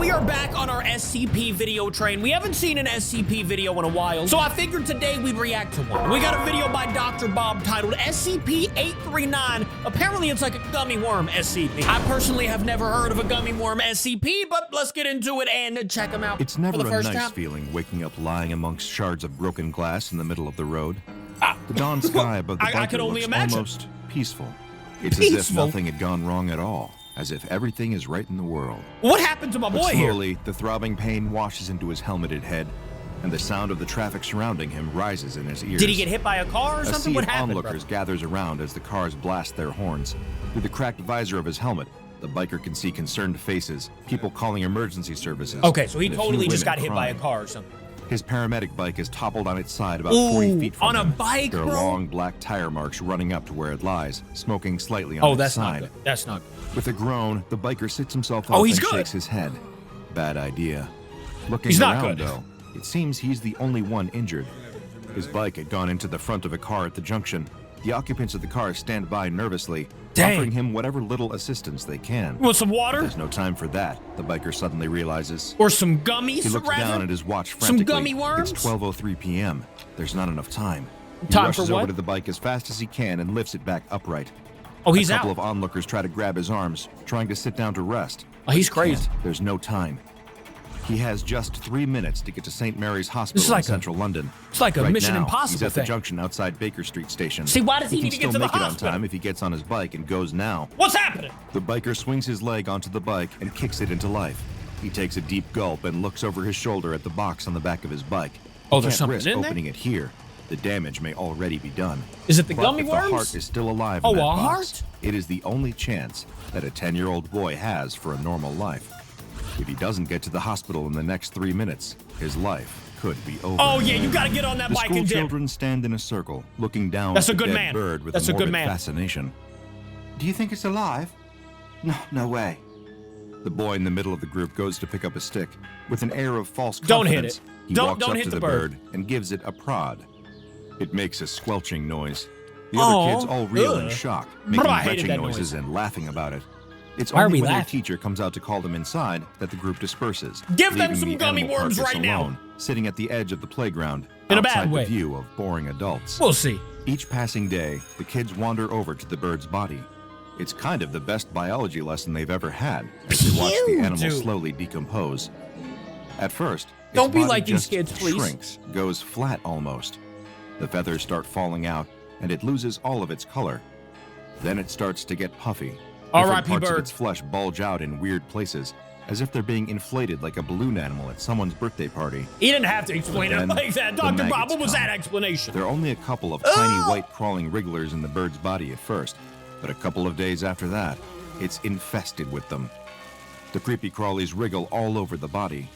we are back on our SCP video train. We haven't seen an SCP video in a while, so I figured today we'd react to one. We got a video by Dr. Bob titled SCP-839. Apparently it's like a gummy worm SCP. I personally have never heard of a gummy worm SCP, but let's get into it and check them out. It's never for the a first nice time. feeling waking up lying amongst shards of broken glass in the middle of the road. The dawn sky above the I could bunker only looks imagine. almost peaceful. It's as if Peaceful? nothing had gone wrong at all, as if everything is right in the world. What happened to my But boy here? slowly, the throbbing pain washes into his helmeted head, and the sound of the traffic surrounding him rises in his ears. Did he get hit by a car or A something? sea What of happened, onlookers bro? gathers around as the cars blast their horns. Through the cracked visor of his helmet, the biker can see concerned faces, people calling emergency services. Okay, so he and a few totally just women got hit by a crying. car or something. His paramedic bike is toppled on its side about Ooh, 40 feet from on a him. bike, There are bro? long black tire marks running up to where it lies, smoking slightly on Oh, its that's side. not good. That's not good. With a groan, the biker sits himself up Oh, he's and good. shakes his head. Bad idea. Looking He's not around, good. though, it seems he's the only one injured. His bike had gone into the front of a car at the junction. The occupants of the car stand by nervously, Dang. offering him whatever little assistance they can. Want some water? There's no time for that, the biker suddenly realizes. Or some gummies, He looks rather? down at his watch Some frantically. gummy worms? It's 12:03 p.m. There's not enough time. He Time rushes for what? over to the bike as fast as he can and lifts it back upright. Oh, he's A couple out. of onlookers try to grab his arms, trying to sit down to rest. Oh, he's But he crazy. can't. There's no time. He has just 3 minutes to get to St. Mary's Hospital This is like in central London. It's like a Right Mission now, Impossible he's at the thing. junction outside Baker Street Station. See, why does he can need to get still to the make it on hospital? time if he gets on his bike and goes now. What's happening? The biker swings his leg onto the bike and kicks it into life. He takes a deep gulp and looks over his shoulder at the box on the back of his bike. Oh, He there's can't something risk in there? opening it here. The damage may already be done. Is it the But gummy if worms? the heart is still alive Oh, in that a box, heart? it is the only chance that a 10-year-old boy has for a normal life. If he doesn't get to the hospital in the next 3 minutes, his life could be over. Oh, yeah, you gotta get on that The bike school and dip. children stand in a circle, looking down That's at a the good dead man. bird with That's a a good morbid man. fascination. Do you think it's alive? No way. The boy in the middle of the group goes to pick up a stick. With an air of false Don't hit confidence, it. he Don't walks up hit to the the bird. and gives it a prod. It makes a squelching noise. The Oh, other kids all reel in ugh. shock, Bro, making I hated retching that noises noise. and laughing about it. It's Why are only we when their laughing? teacher comes out to call them inside that the group disperses. Give them leaving some the gummy animal worms carcass right now. alone, sitting at the edge of the playground, In a bad outside way. the view of boring adults. We'll see. Each passing day, the kids wander over to the bird's body. It's kind of the best biology lesson they've ever had as they watch the Pew, animal dude. slowly decompose. At first, its Don't be body like these just kids, please. shrinks, goes flat almost. The feathers start falling out, and it loses all of its color. Then it starts to get puffy. Different R.I.P. parts of bird. its flesh bulge out in weird places, as if they're being inflated like a balloon animal at someone's birthday party. He didn't have to explain it Then like that. the Dr. Bob, maggots what was come. that explanation? There are only a couple of tiny white crawling wrigglers in the bird's body at first, but a couple of days after that, it's infested with them. The creepy crawlies wriggle all over the body.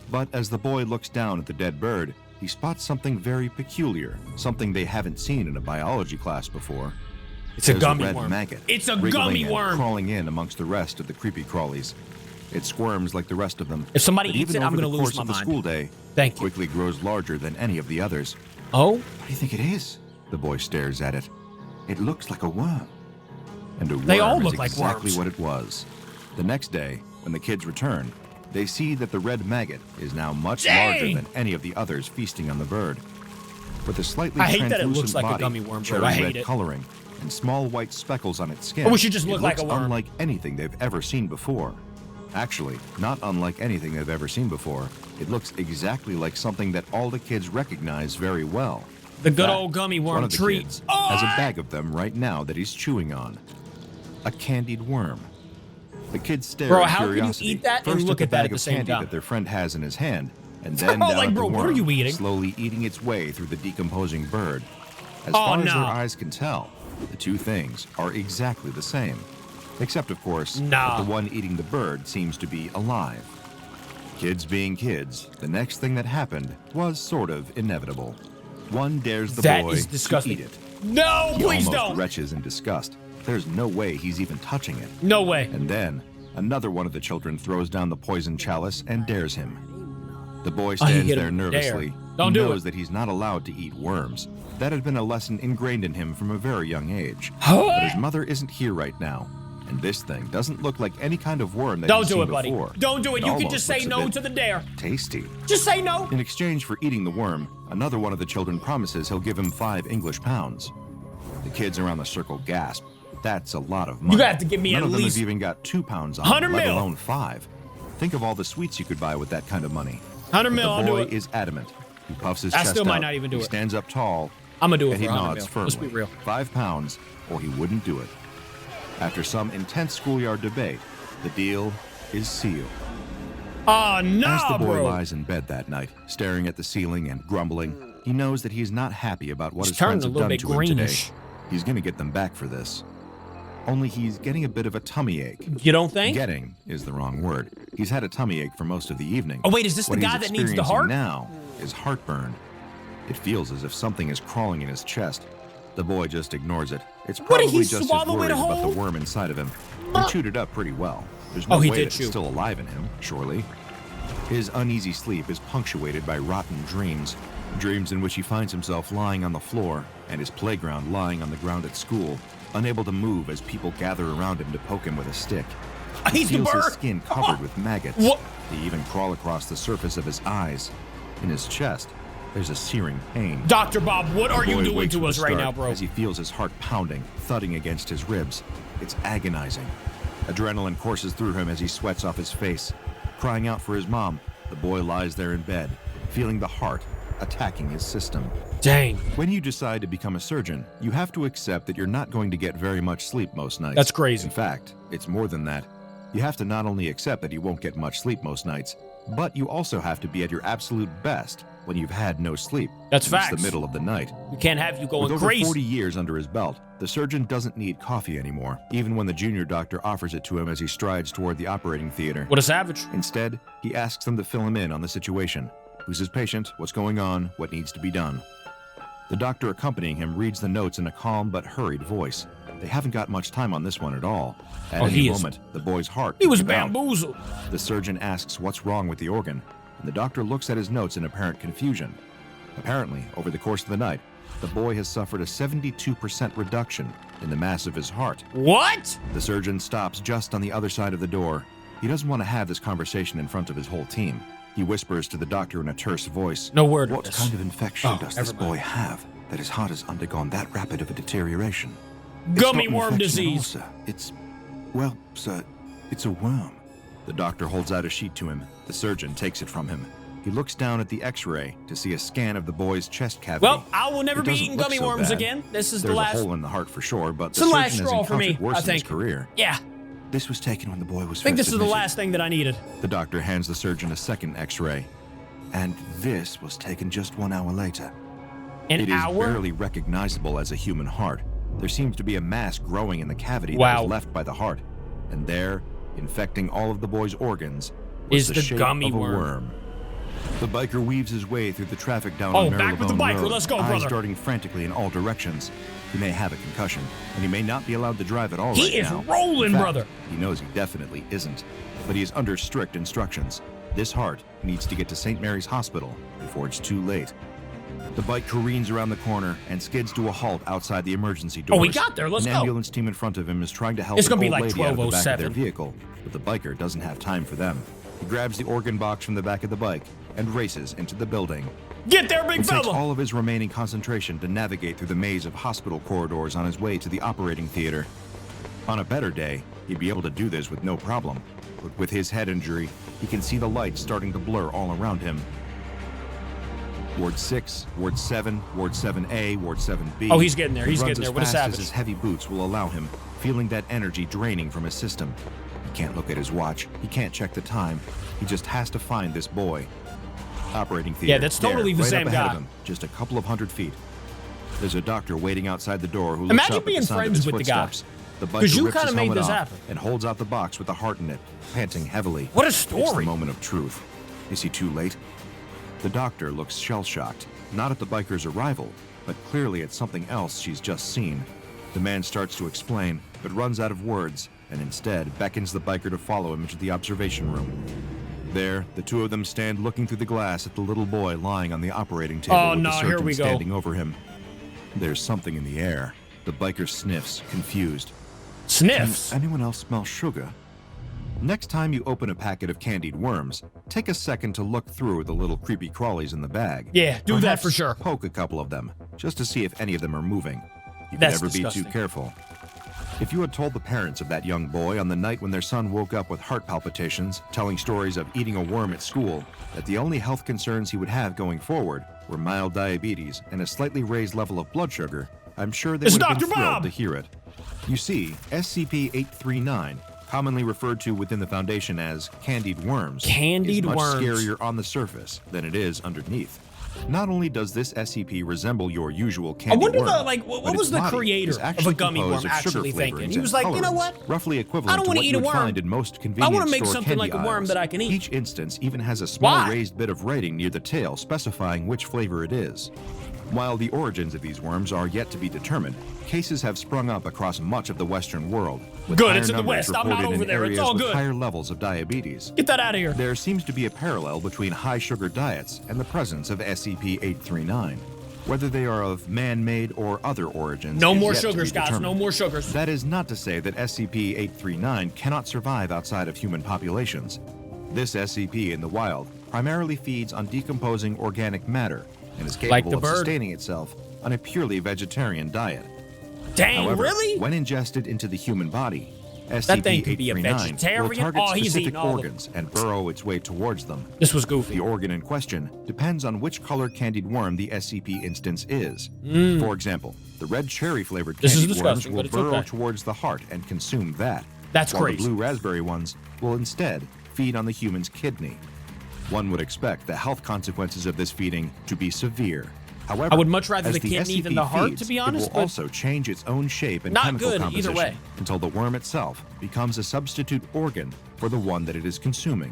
But as the boy looks down at the dead bird, he spots something very peculiar, something they haven't seen in a biology class before. It's a There's gummy red worm. maggot It's a wriggling gummy and worm. crawling in amongst the rest of the creepy crawlies. It squirms like the rest of them. If somebody but eats even it, I'm over gonna the lose course my of the mind. school day, Thank you. quickly grows larger than any of the others. Oh? What do you think it is? The boy stares at it. It looks like a worm. And a worm They all is look like exactly worms. what it was. The next day, when the kids return, they see that the red maggot is now much larger Dang! than any of the others feasting on the bird. With a slightly I hate that it translucent looks like a body, gummy worm, bro. cherry I hate red it. coloring, and small white speckles on its skin. I wish it just it looked like looks a worm. unlike anything they've ever seen before. Actually, not unlike anything they've ever seen before. It looks exactly like something that all the kids recognize very well. The In good fact, old gummy one worm of the treat. kids Oh! has a bag of them right now that he's chewing on. A candied worm. The kids stare Bro, in how can you curiosity. eat that and First look at at the that bag at the of same candy time? that their friend has in his hand, and then Bro, down like, at bro, the what are worm, you eating? slowly eating its way through the decomposing bird. As Oh, far as no. their eyes can tell, the two things are exactly the same. Except, of course, Nah. that the one eating the bird seems to be alive. Kids being kids, the next thing that happened was sort of inevitable. One dares the That boy is to disgusting. eat it. No, He please almost don't. retches in disgust. There's no way he's even touching it. No way. And then, another one of the children throws down the poison chalice and dares him. The boy Oh, he stands hit there him with a nervously. dare. Don't he do knows it. that he's not allowed to eat worms. That had been a lesson ingrained in him from a very young age. Huh? But his mother isn't here right now. And this thing doesn't look like any kind of worm that Don't he's do seen it, buddy. before. Don't do it. You can almost just say looks a no bit to the dare. tasty. Just say no. In exchange for eating the worm, another one of the children promises he'll give him 5 English pounds. The kids around the circle gasp. That's a lot of money. You have to give me None at of them least have even got 2 pounds on 100 them, let mil. alone 5. Think of all the sweets you could buy with that kind of money. 100 But mil, the I'll do boy it. is adamant. He puffs his I chest still might out. not even do he it. stands up tall. I'm gonna do it and for he 100 nods mil. firmly. Let's be real. 5 pounds, or he wouldn't do it. After some intense schoolyard debate, the deal is sealed. Oh, no, As the boy bro. lies in bed that night, staring at the ceiling and grumbling, he knows that he's not happy about what It's his friends turning have a little done bit to him today. greenish. He's gonna get them back for this. Only he's getting a bit of a tummy ache. You don't think? Getting is the wrong word. He's had a tummy ache for most of the evening. Oh, wait, is this the What guy he's that needs the experiencing heart? now is heartburn. It feels as if something is crawling in his chest. The boy just ignores it. It's What, probably did he just his swallow it worries about the whole? worm inside of him. He chewed it up pretty well. There's no Oh, he way did that chew. it's still alive in him, surely. His uneasy sleep is punctuated by rotten dreams. Dreams in which he finds himself lying on the floor and his playground lying on the ground at school, unable to move as people gather around him to poke him with a stick. He's He the feels his bird. skin covered with maggots. What? They even crawl across the surface of his eyes. In his chest, there's a searing pain. Dr. Bob, what are The you boy doing wakes to with us a right start now, bro? As he feels his heart pounding, thudding against his ribs. It's agonizing. Adrenaline courses through him as he sweats off his face. Crying out for his mom, the boy lies there in bed, feeling the heart attacking his system. Dang. When you decide to become a surgeon, you have to accept that you're not going to get very much sleep most nights. That's crazy. In fact, it's more than that. You have to not only accept that you won't get much sleep most nights, but you also have to be at your absolute best when you've had no sleep. That's since facts. the middle of the night. We can't have you going With over crazy. 40 years under his belt, the surgeon doesn't need coffee anymore, even when the junior doctor offers it to him as he strides toward the operating theater. What a savage. Instead, he asks them to fill him in on the situation. Who's his patient? What's going on? What needs to be done? The doctor accompanying him reads the notes in a calm but hurried voice. They haven't got much time on this one at all. At any moment, the boy's heart He was will give out. bamboozled. The surgeon asks what's wrong with the organ, and the doctor looks at his notes in apparent confusion. Apparently, over the course of the night, the boy has suffered a 72% reduction in the mass of his heart. What? The surgeon stops just on the other side of the door. He doesn't want to have this conversation in front of his whole team. He whispers to the doctor in a terse voice. No word of What this. kind of infection Oh, does this never mind. boy have that his heart has undergone that rapid of a deterioration? Gummy It's not an worm infection at all, disease. sir. Well, sir, it's a worm. The doctor holds out a sheet to him. The surgeon takes it from him. He looks down at the x-ray to see a scan of the boy's chest cavity. Well, I will never It be doesn't eating look gummy so worms bad. again. This is There's the last. a hole in the heart for sure, but It's the the surgeon last has straw for me, encountered worse I in his think. career. Yeah, This was taken when the boy was I think first this is the admitted. last thing that I needed. The doctor hands the surgeon a second x-ray. And this was taken just 1 hour later. An It is hour? barely recognizable as a human heart. There seems to be a mass growing in the cavity that Wow. was left by the heart. And there, infecting all of the boy's organs, was Is the shape gummy of a worm. The biker weaves his way through the traffic down Oh, on back with the Marylebone biker. Road, Let's go, eyes brother. darting frantically in all directions. He may have a concussion, and he may not be allowed to drive at all He right is now. rolling, In fact, brother. He knows he definitely isn't, but he is under strict instructions. This heart needs to get to St. Mary's Hospital before it's too late. The bike careens around the corner and skids to a halt outside the emergency doors. Oh, we got there. Let's An go. ambulance team in front of him is trying to help It's an gonna be old like lady out of the back of 12:07. their vehicle, but the biker doesn't have time for them. He grabs the organ box from the back of the bike and races into the building. Get there, big It takes fella. all of his remaining concentration to navigate through the maze of hospital corridors on his way to the operating theater. On a better day, he'd be able to do this with no problem. But with his head injury, he can see the lights starting to blur all around him. Ward 6, Ward 7, Ward 7A, Ward 7B. Oh, he's getting there. He He's runs getting there. as What a fast as savage. his heavy boots will allow him, feeling that energy draining from his system. He can't look at his watch. He can't check the time. He just has to find this boy. Operating theater. Yeah, that's totally the right same up ahead guy. of him, just a couple of hundred feet. There's a doctor waiting outside the door who looks Imagine up at being the sound of friends his with the guy. footsteps. The 'Cause biker you rips kinda his made helmet this off happen. and holds out the box with the heart in it, panting heavily. What a It's the story. moment of truth. Is he too late? The doctor looks shell-shocked, not at the biker's arrival, but clearly at something else she's just seen. The man starts to explain, but runs out of words, and instead beckons the biker to follow him into the observation room. There, the two of them stand looking through the glass at the little boy lying on the operating table Oh, with no, the here surgeon we go. standing over him. There's something in the air. The biker sniffs, confused. Sniffs. Can anyone else smell sugar? Next time you open a packet of candied worms, take a second to look through the little creepy crawlies in the bag. Yeah, do that Perhaps for sure. Poke a couple of them, just to see if any of them are moving. You That's can never disgusting. be too careful. If you had told the parents of that young boy on the night when their son woke up with heart palpitations, telling stories of eating a worm at school, that the only health concerns he would have going forward were mild diabetes and a slightly raised level of blood sugar, I'm sure they It's would have been Dr. thrilled Bob! to hear it. You see, SCP-839, commonly referred to within the Foundation as candied worms, Candied is much worms. scarier on the surface than it is underneath. Not only does this SCP resemble your usual I candy wonder worm, what but was its the body creator is of a actually gummy composed worm of sugar actually thinking? flavorings He was and like, you know colorants, what? roughly equivalent I don't to wanna what eat you a would worm. find in most I convenience wanna make store something candy like a worm aisles. that I can eat. Each instance even has a small Why? raised bit of writing near the tail specifying which flavor it is. While the origins of these worms are yet to be determined, cases have sprung up across much of the Western world. With Good, higher it's in the numbers West. I'm not reported over in there. It's areas all with good. higher levels of diabetes. Get that out of here. There seems to be a parallel between high sugar diets and the presence of SCP-839. Whether they are of man-made or other origins No is more yet to be sugars, guys. No determined. more sugars. That is not to say that SCP-839 cannot survive outside of human populations. This SCP in the wild primarily feeds on decomposing organic matter and is Like capable the of bird. sustaining itself on a purely vegetarian diet. Dang, However, really? when ingested into the human body, That thing can be a SCP-839 will vegetarian? target Oh, he's specific eating all of organs and burrow its way towards them. This was goofy. The organ in question depends on which color candied worm the SCP instance is. For example, the red cherry-flavored This is candied worms disgusting, will but it's burrow okay. towards the heart and consume that. That's while crazy. the blue raspberry ones will instead feed on the human's kidney. One would expect the health consequences of this feeding to be severe. However, I would much rather as the kidney SCP than the heart, feeds, to be honest, it will but also change its own shape and not chemical good either composition way. until the worm itself becomes a substitute organ for the one that it is consuming.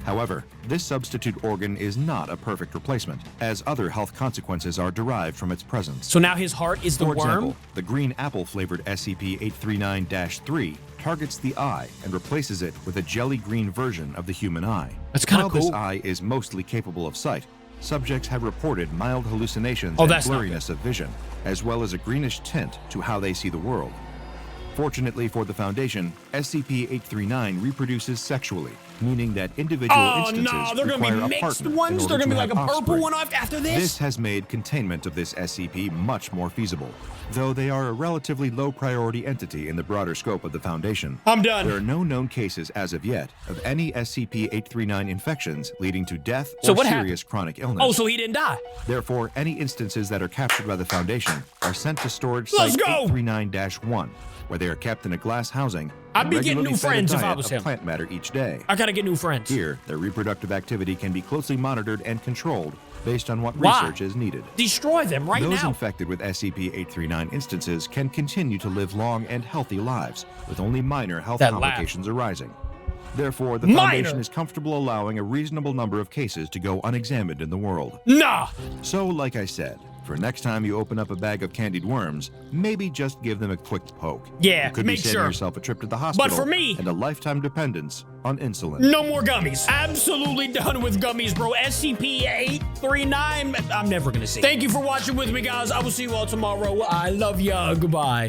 However, this substitute organ is not a perfect replacement, as other health consequences are derived from its presence. So now his heart is the For worm? example, the green apple-flavored SCP-839-3 targets the eye and replaces it with a jelly-green version of the human eye. That's kinda While this cool. eye is mostly capable of sight, subjects have reported mild hallucinations Oh, and that's not blurriness of vision, as well as a greenish tint to how they see the world. Fortunately for the Foundation, SCP-839 reproduces sexually, meaning that individual Oh instances no, they're gonna require be a mixed partner in ones? They're order gonna be to like a have purple offspring. one after This this? has made containment of this SCP much more feasible. Though they are a relatively low priority entity in the broader scope of the Foundation, I'm done. there are no known cases as of yet of any SCP-839 infections leading to death So or what happened? serious chronic illness. Oh, so he didn't die. Therefore, any instances that are captured by the Foundation are sent to storage Let's site go! 839-1, where they are kept in a glass housing. I'd and be getting regularly new fed a friends if I diet was of him. plant matter each day. I gotta get new friends. Here, their reproductive activity can be closely monitored and controlled based on what Why? research is needed. Destroy them right Those now. infected with SCP-839 instances can continue to live long and healthy lives, with only minor health That laugh. complications arising. Therefore, the Minor? Foundation is comfortable allowing a reasonable number of cases to go unexamined in the world. Nah. So, like I said, for next time you open up a bag of candied worms, maybe just give them a quick poke. Yeah, It could make be saving sure. yourself a trip to the hospital for me- and a lifetime dependence on insulin. No more gummies. Absolutely done with gummies, bro. SCP-839. I'm never gonna see. Thank you for watching with me, guys. I will see you all tomorrow. I love ya. Goodbye.